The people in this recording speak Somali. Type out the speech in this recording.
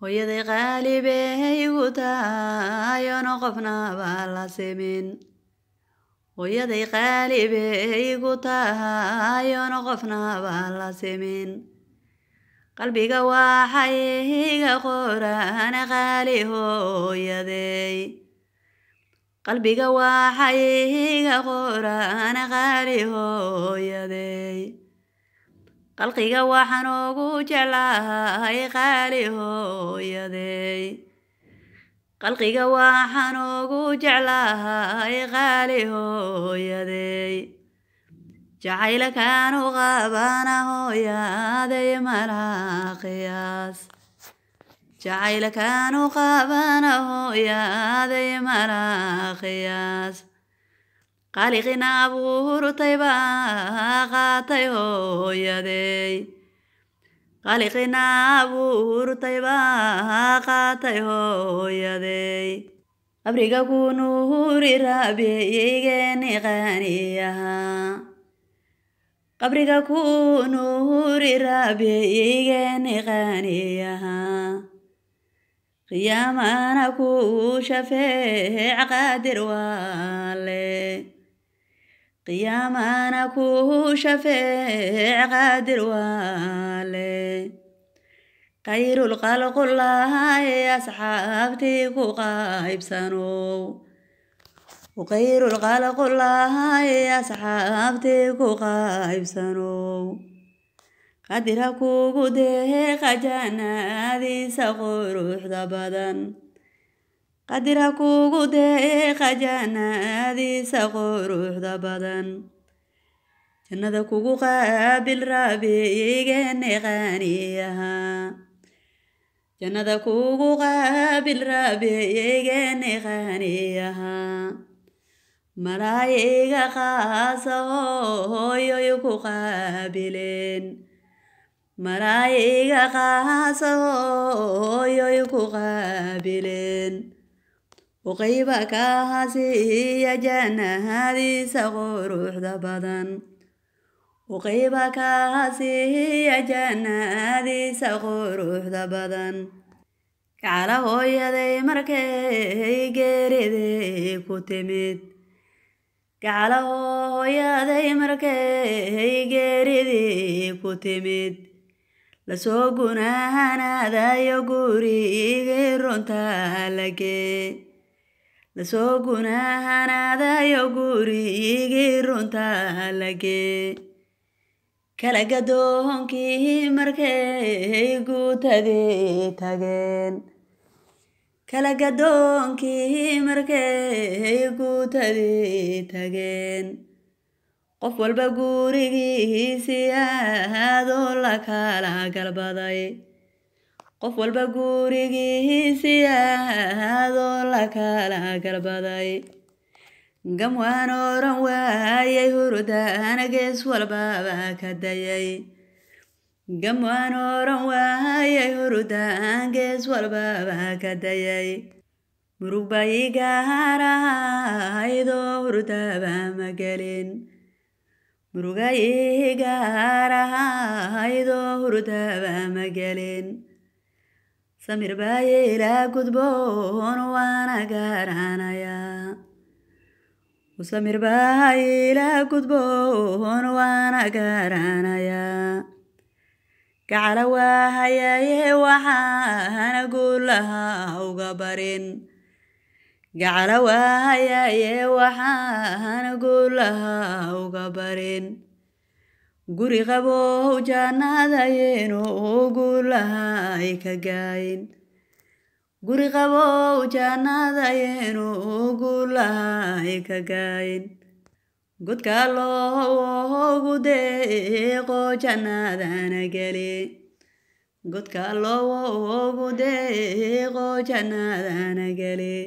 hooyaday qaali bay igu tahay oona qofna baa la simin hooyaday qaali bay igu tahay oona qofna baa la simin qalbiga waxay iga qoraan qaali hooyaday qalbiga waxay iga qoraan qaali hooyaday qalqiga waxaan ugu jeclahay qaali hooyaday qalqiga waxaan ugu jeclahay qaali hooyaday jacaylkaan u qabana hooyaday malaa qiyaas jacaylkaan u qabana hooyaday malaa qiyaas qaaliqina abuurtay baa qaatay hooyaday qaaliqina abuurtay baa qaatay hooyaday qabriga ku nuuri raabiyeygeeni qaaniyaha qabriga ku nuuri raabiyeygeeni qaaniyaha qiyaamana ku shafeec qaadir waale qiyaamana ku shafeec qaadir waale qayrul khalqullaahi asxaabtii ku qaybsanow qayrul khalqullaahi asxaabtii ku qaybsanow qadira kugu deeqa jannadiisa quruxda badan qadira kugu deeqa jannadiisa quruxda badan jannada kugu qaabil raabiyeygeeni qaaniyaha jannada kugu qaabil raabiyeygeeni qaaniyaha malaayiga qaasa hooyoy ku qaabileen malaayiga qaasa hooyoy ku qaabileen uqayba kaasiya jannadiisa quruxda badan uqayba kaasiya jannadiisa quruxda badan gacala hooyaday markay geeriday ku timid gacala hooyaday markay geeridii ku timid lasoo gunaanadayo gurigii runta lagee lasoo gunaanadayo gurigii runta lagee kala gadoonkii markay guutadii tageen kala gadoonkii markay guutadii tageen qof walba gurigiisii aadoo la kala galbaday qof walba gurigiisii aadoo la kala galbaday gam waan oran waayay hurdaan gees walbaba ka dayay gam waan oran waayay hurdaan gees walbaba ka dayay murug baa ii gaarahaydoo hurdaba ma gelin muruga ii gaarahaydoo hurdaba ma gelin samir baa ila gudboon waana garanayaa samir baa ila gudboon waana garanayaa gacala waahayaye waxaana guulaha uga barin gacala waahayaye waxaana guulaha uga barin guri qabow jannadayenu guulaha ay ka gaayin guri qabow jannadayenu guulaha ay ka gaayin godka loogu deeqo jannadana geli godka loogu deeqo jannadana geli